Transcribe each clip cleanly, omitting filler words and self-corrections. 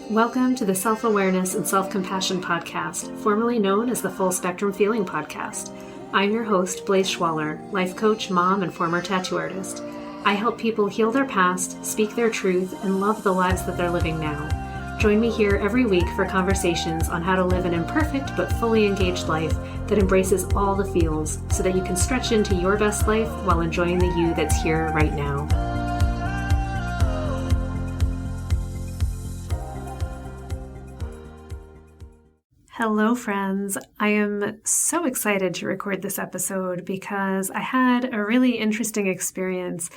Welcome to the Self-Awareness and Self-Compassion Podcast, formerly known as the Full Spectrum Feeling Podcast. I'm your host, Blaise Schwaller, life coach, mom, and former tattoo artist. I help people heal their past, speak their truth, and love the lives that they're living now. Join me here every week for conversations on how to live an imperfect but fully engaged life that embraces all the feels so that you can stretch into your best life while enjoying the you that's here right now. Hello, friends. I am so excited to record this episode because I had a really interesting experience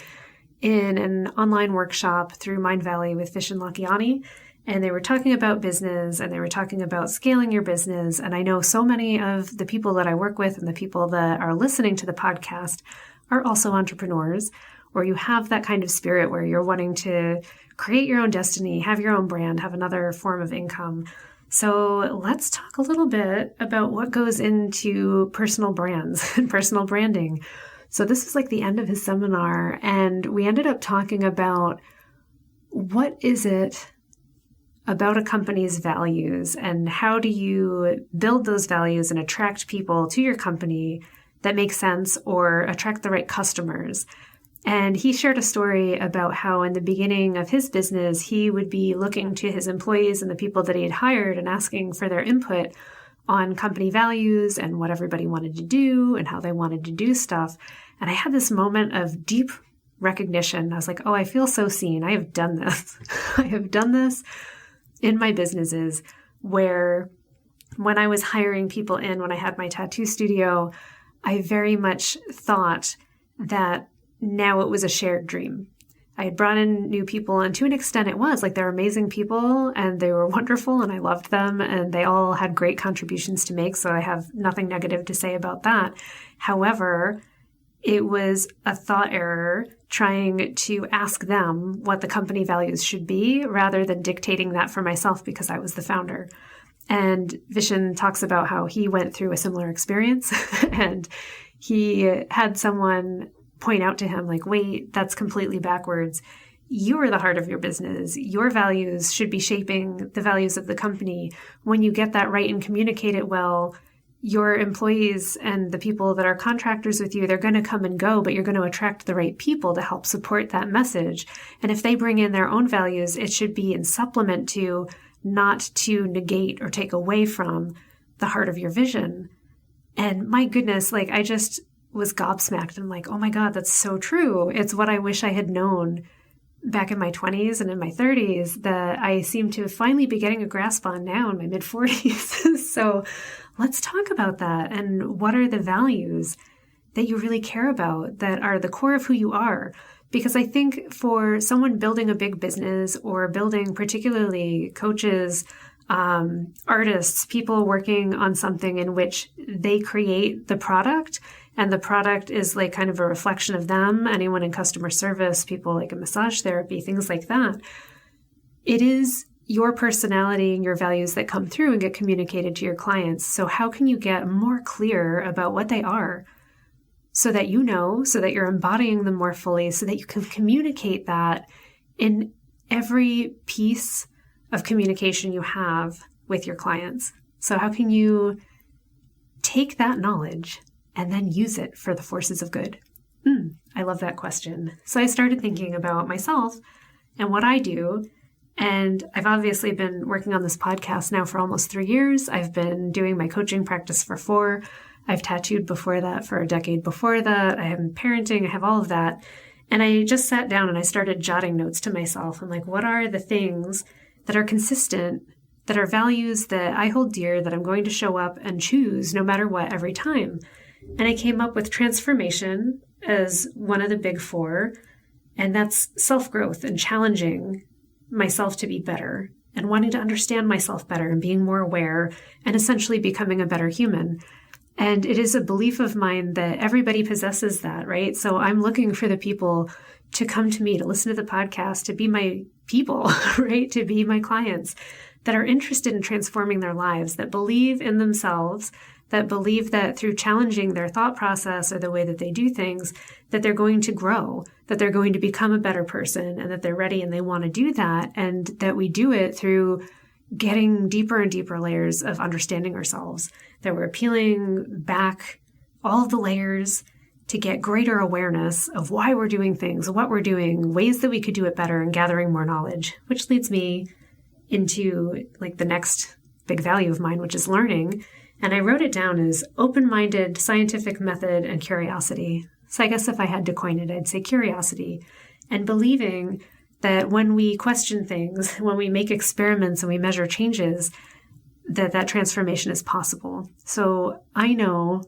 in an online workshop through Mind Valley with Vishen Lakhiani, and they were talking about business and they were talking about scaling your business. And I know so many of the people that I work with and the people that are listening to the podcast are also entrepreneurs, or you have that kind of spirit where you're wanting to create your own destiny, have your own brand, have another form of income. So let's talk a little bit about what goes into personal brands and personal branding. So this was like the end of his seminar, and we ended up talking about what is it about a company's values and how do you build those values and attract people to your company that make sense or attract the right customers. And he shared a story about how in the beginning of his business, he would be looking to his employees and the people that he had hired and asking for their input on company values and what everybody wanted to do and how they wanted to do stuff. And I had this moment of deep recognition. I was like, oh, I feel so seen. I have done this. I have done this in my businesses where when I was hiring people in, when I had my tattoo studio, I very much thought that now it was a shared dream. I had brought in new people, and to an extent it was like they're amazing people and they were wonderful and I loved them and they all had great contributions to make. So I have nothing negative to say about that. However, it was a thought error trying to ask them what the company values should be rather than dictating that for myself because I was the founder. And Vishen talks about how he went through a similar experience and he had someone point out to him like, wait, that's completely backwards. You are the heart of your business. Your values should be shaping the values of the company. When you get that right and communicate it well, your employees and the people that are contractors with you, they're going to come and go, but you're going to attract the right people to help support that message. And if they bring in their own values, it should be in supplement to, not to negate or take away from the heart of your vision. And my goodness, like I just was gobsmacked. I'm like, oh my God, that's so true. It's what I wish I had known back in my 20s and in my 30s that I seem to finally be getting a grasp on now in my mid 40s. So let's talk about that. And what are the values that you really care about that are the core of who you are? Because I think for someone building a big business or building particularly coaches, artists, people working on something in which they create the product and the product is like kind of a reflection of them, anyone in customer service, people like in massage therapy, things like that. It is your personality and your values that come through and get communicated to your clients. So how can you get more clear about what they are so that you know, so that you're embodying them more fully, so that you can communicate that in every piece of communication you have with your clients? So how can you take that knowledge and then use it for the forces of good? I love that question. So I started thinking about myself and what I do. And I've obviously been working on this podcast now for almost 3 years. I've been doing my coaching practice for 4. I've tattooed before that for a decade before that. I am parenting. I have all of that. And I just sat down and I started jotting notes to myself. I'm like, what are the things that are consistent, that are values that I hold dear, that I'm going to show up and choose no matter what every time? And I came up with transformation as one of the big 4. And that's self-growth and challenging myself to be better and wanting to understand myself better and being more aware and essentially becoming a better human. And it is a belief of mine that everybody possesses that, right? So I'm looking for the people to come to me, to listen to the podcast, to be my people, right? To be my clients that are interested in transforming their lives, that believe in themselves, that believe that through challenging their thought process or the way that they do things, that they're going to grow, that they're going to become a better person, and that they're ready and they want to do that. And that we do it through getting deeper and deeper layers of understanding ourselves, that we're peeling back all of the layers to get greater awareness of why we're doing things, what we're doing, ways that we could do it better, and gathering more knowledge, which leads me into like the next big value of mine, which is learning. And I wrote it down as open-minded, scientific method, and curiosity. So I guess if I had to coin it, I'd say curiosity, and believing that when we question things, when we make experiments and we measure changes, that transformation is possible. So I know,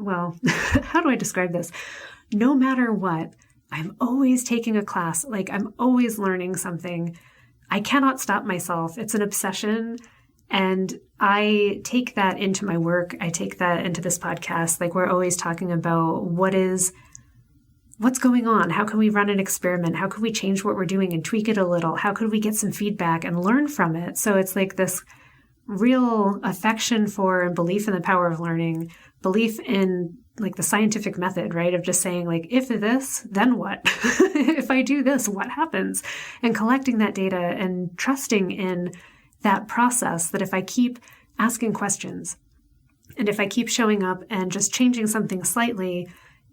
well, how do I describe this? No matter what, I'm always taking a class, like I'm always learning something. I cannot stop myself. It's an obsession. And I take that into my work. I take that into this podcast. Like we're always talking about what's going on? How can we run an experiment? How can we change what we're doing and tweak it a little? How could we get some feedback and learn from it? So it's like this real affection for and belief in the power of learning, belief in like the scientific method, right? Of just saying like, if this, then what? If I do this, what happens? And collecting that data and trusting in that process, that if I keep asking questions and if I keep showing up and just changing something slightly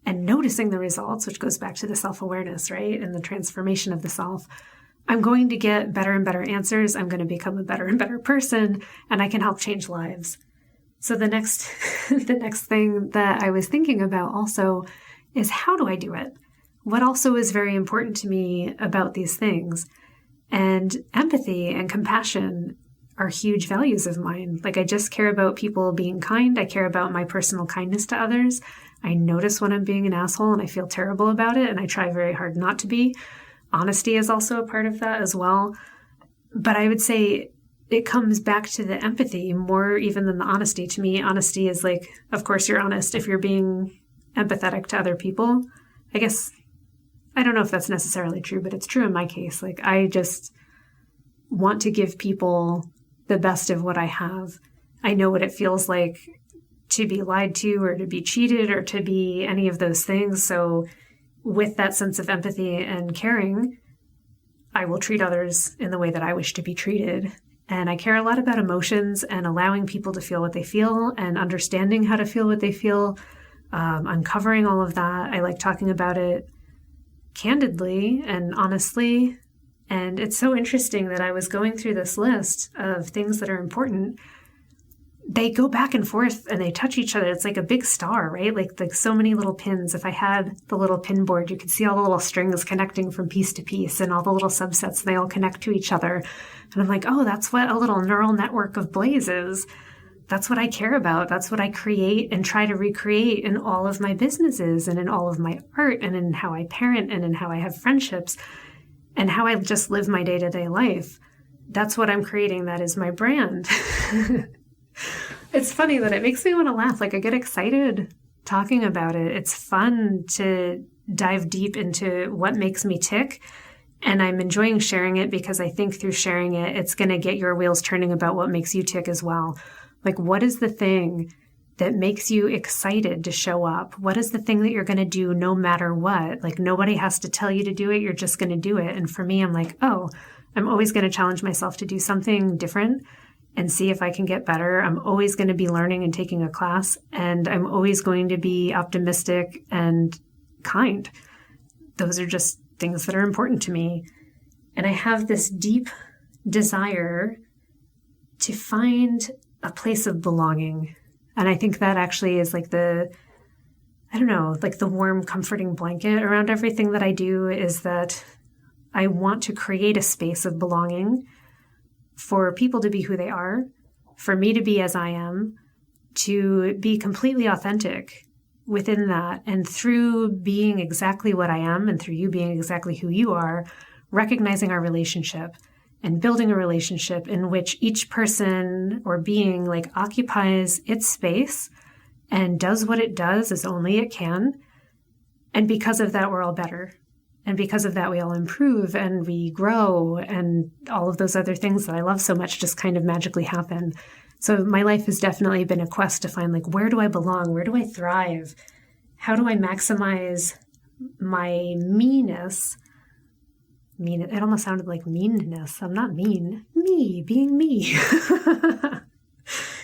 and noticing the results, which goes back to the self-awareness, right? And the transformation of the self, I'm going to get better and better answers. I'm going to become a better and better person, and I can help change lives. So the next thing that I was thinking about also is, how do I do it? What also is very important to me about these things? And empathy and compassion are huge values of mine. Like I just care about people being kind. I care about my personal kindness to others. I notice when I'm being an asshole and I feel terrible about it, and I try very hard not to be. Honesty is also a part of that as well. But I would say it comes back to the empathy more even than the honesty. To me, honesty is like, of course you're honest if you're being empathetic to other people. I guess, I don't know if that's necessarily true, but it's true in my case. Like I just want to give people the best of what I have. I know what it feels like to be lied to or to be cheated or to be any of those things. So with that sense of empathy and caring, I will treat others in the way that I wish to be treated. And I care a lot about emotions and allowing people to feel what they feel and understanding how to feel what they feel, uncovering all of that. I like talking about it candidly and honestly. And it's so interesting that I was going through this list of things that are important. They go back and forth and they touch each other. It's like a big star, right? Like so many little pins. If I had the little pin board, you could see all the little strings connecting from piece to piece and all the little subsets, and they all connect to each other. And I'm like, oh, that's what a little neural network of Blaze is. That's what I care about. That's what I create and try to recreate in all of my businesses and in all of my art and in how I parent and in how I have friendships and how I just live my day-to-day life. That's what I'm creating. That is my brand. It's funny that it makes me want to laugh. Like I get excited talking about it. It's fun to dive deep into what makes me tick. And I'm enjoying sharing it because I think through sharing it, it's going to get your wheels turning about what makes you tick as well. Like, what is the thing that makes you excited to show up? What is the thing that you're going to do no matter what? Like, nobody has to tell you to do it. You're just going to do it. And for me, I'm like, oh, I'm always going to challenge myself to do something different and see if I can get better. I'm always going to be learning and taking a class, and I'm always going to be optimistic and kind. Those are just things that are important to me. And I have this deep desire to find a place of belonging. And I think that actually is like the warm, comforting blanket around everything that I do, is that I want to create a space of belonging for people to be who they are, for me to be as I am, to be completely authentic within that. And through being exactly what I am and through you being exactly who you are, recognizing our relationship and building a relationship in which each person or being like occupies its space and does what it does as only it can. And because of that, we're all better. And because of that, we all improve and we grow, and all of those other things that I love so much just kind of magically happen. So my life has definitely been a quest to find, like, where do I belong? Where do I thrive? How do I maximize my me-ness mean. It almost sounded like meanness. I'm not mean. Me, being me.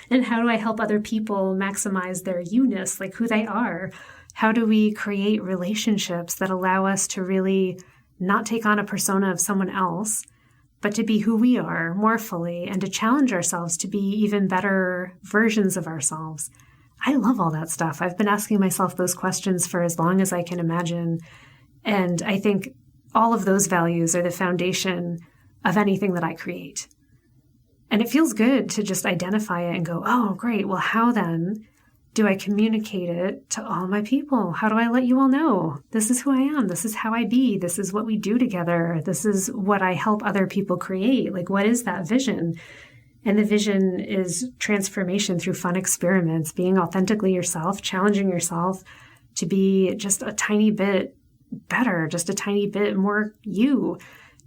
And how do I help other people maximize their you-ness, like who they are? How do we create relationships that allow us to really not take on a persona of someone else, but to be who we are more fully and to challenge ourselves to be even better versions of ourselves? I love all that stuff. I've been asking myself those questions for as long as I can imagine. And I think all of those values are the foundation of anything that I create. And it feels good to just identify it and go, oh, great. Well, how then do I communicate it to all my people? How do I let you all know? This is who I am. This is how I be. This is what we do together. This is what I help other people create. Like, what is that vision? And the vision is transformation through fun experiments, being authentically yourself, challenging yourself to be just a tiny bit better, just a tiny bit more you,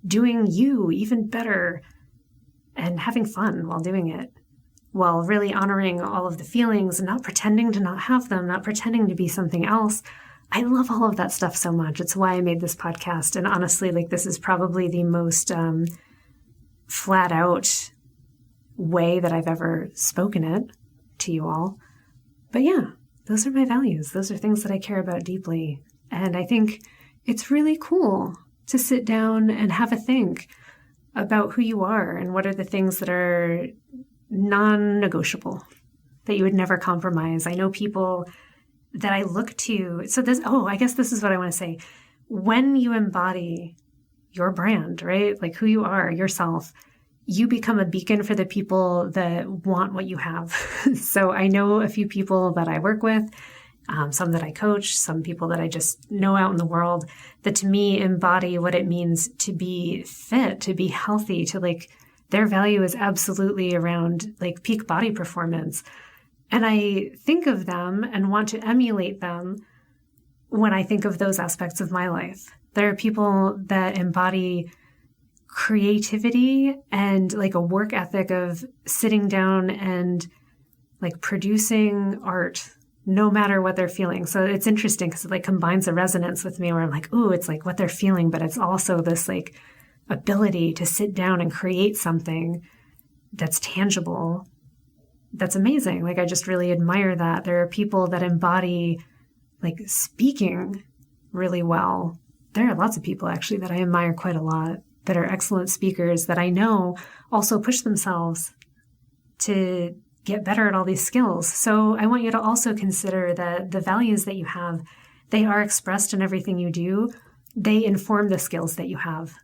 doing you even better, and having fun while doing it, while really honoring all of the feelings and not pretending to not have them, not pretending to be something else. I love all of that stuff so much. It's why I made this podcast. And honestly, like, this is probably the most flat out way that I've ever spoken it to you all. But yeah, those are my values. Those are things that I care about deeply. And I think it's really cool to sit down and have a think about who you are and what are the things that are non-negotiable, that you would never compromise. I know people that I look to. So I guess this is what I want to say. When you embody your brand, right? Like who you are, yourself, you become a beacon for the people that want what you have. So I know a few people that I work with, some that I coach, some people that I just know out in the world that to me embody what it means to be fit, to be healthy, to like their value is absolutely around like peak body performance. And I think of them and want to emulate them when I think of those aspects of my life. There are people that embody creativity and like a work ethic of sitting down and like producing art no matter what they're feeling. So it's interesting because it like combines a resonance with me where I'm like, ooh, it's like what they're feeling, but it's also this like ability to sit down and create something that's tangible. That's amazing. Like, I just really admire that. There are people that embody like speaking really well. There are lots of people actually that I admire quite a lot that are excellent speakers that I know also push themselves to get better at all these skills. So I want you to also consider that the values that you have, they are expressed in everything you do. They inform the skills that you have.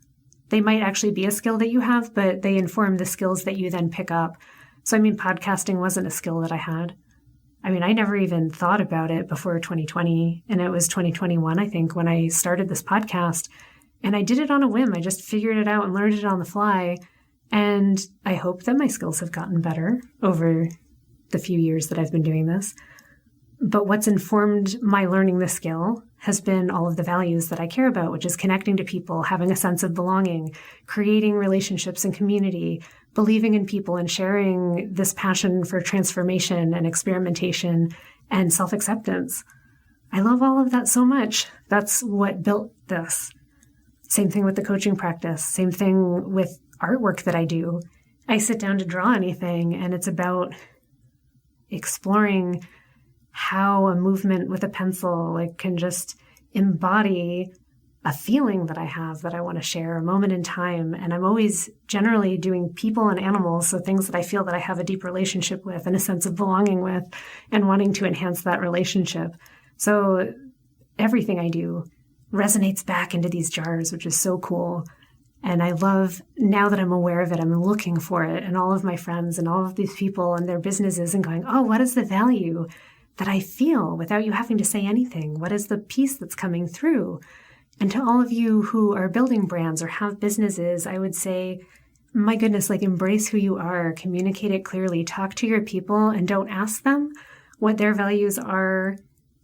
They might actually be a skill that you have, but they inform the skills that you then pick up. So, I mean, podcasting wasn't a skill that I had. I mean, I never even thought about it before 2020. And it was 2021, I think, when I started this podcast. And I did it on a whim. I just figured it out and learned it on the fly. And I hope that my skills have gotten better over the few years that I've been doing this. But what's informed my learning the skill has been all of the values that I care about, which is connecting to people, having a sense of belonging, creating relationships and community, believing in people and sharing this passion for transformation and experimentation and self-acceptance. I love all of that so much. That's what built this. Same thing with the coaching practice. Same thing with artwork that I do. I sit down to draw anything, and it's about exploring how a movement with a pencil like can just embody a feeling that I have that I want to share, a moment in time. And I'm always generally doing people and animals, so things that I feel that I have a deep relationship with and a sense of belonging with and wanting to enhance that relationship. So everything I do resonates back into these jars, which is so cool. And I love, now that I'm aware of it, I'm looking for it and all of my friends and all of these people and their businesses and going, oh, what is the value that I feel without you having to say anything? What is the piece that's coming through? And to all of you who are building brands or have businesses, I would say, my goodness, like embrace who you are, communicate it clearly, talk to your people and don't ask them what their values are,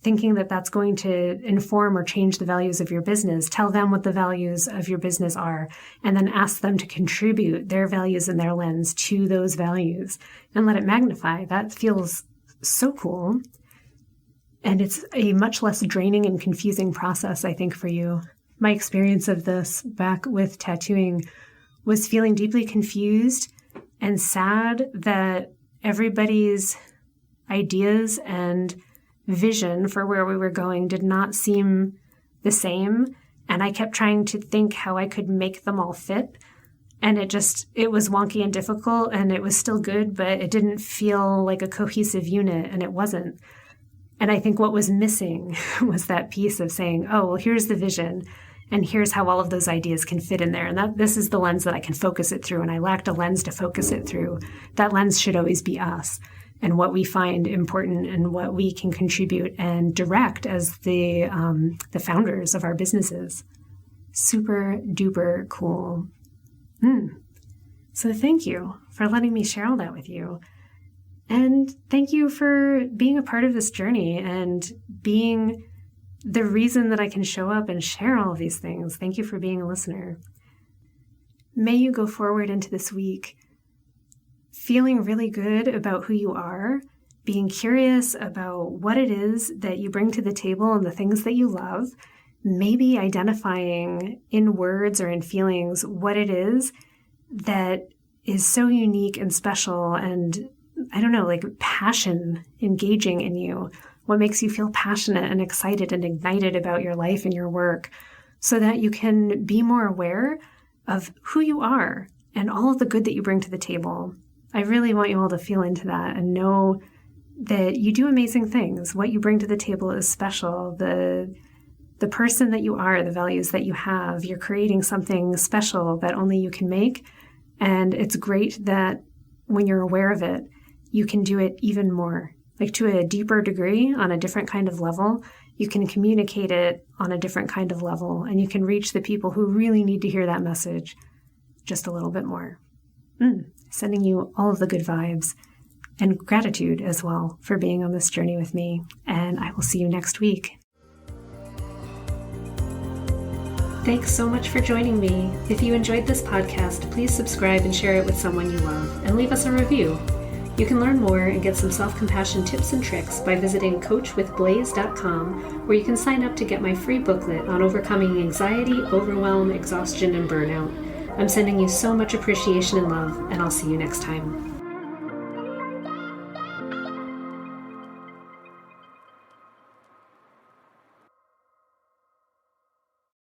thinking that that's going to inform or change the values of your business. Tell them what the values of your business are, and then ask them to contribute their values and their lens to those values and let it magnify. That feels so cool. And it's a much less draining and confusing process, I think, for you. my experience of this back with tattooing was feeling deeply confused and sad that everybody's ideas and vision for where we were going did not seem the same. And I kept trying to think how I could make them all fit. And it was wonky and difficult, and it was still good, but it didn't feel like a cohesive unit, and it wasn't. And I think what was missing was that piece of saying, oh, well, here's the vision, and here's how all of those ideas can fit in there. And this is the lens that I can focus it through, and I lacked a lens to focus it through. That lens should always be us and what we find important and what we can contribute and direct as the founders of our businesses. Super duper cool. So thank you for letting me share all that with you. And thank you for being a part of this journey and being the reason that I can show up and share all of these things. Thank you for being a listener. May you go forward into this week feeling really good about who you are, being curious about what it is that you bring to the table and the things that you love, maybe identifying in words or in feelings what it is that is so unique and special and, I don't know, like passion engaging in you, what makes you feel passionate and excited and ignited about your life and your work, so that you can be more aware of who you are and all of the good that you bring to the table. I really want you all to feel into that and know that you do amazing things. What you bring to the table is special. The person that you are, the values that you have, you're creating something special that only you can make. And it's great that when you're aware of it, you can do it even more, like to a deeper degree on a different kind of level. You can communicate it on a different kind of level, and you can reach the people who really need to hear that message just a little bit more. Sending you all of the good vibes and gratitude as well for being on this journey with me. And I will see you next week. Thanks so much for joining me. If you enjoyed this podcast, please subscribe and share it with someone you love, and leave us a review. You can learn more and get some self-compassion tips and tricks by visiting coachwithblaze.com, where you can sign up to get my free booklet on overcoming anxiety, overwhelm, exhaustion, and burnout. I'm sending you so much appreciation and love, and I'll see you next time.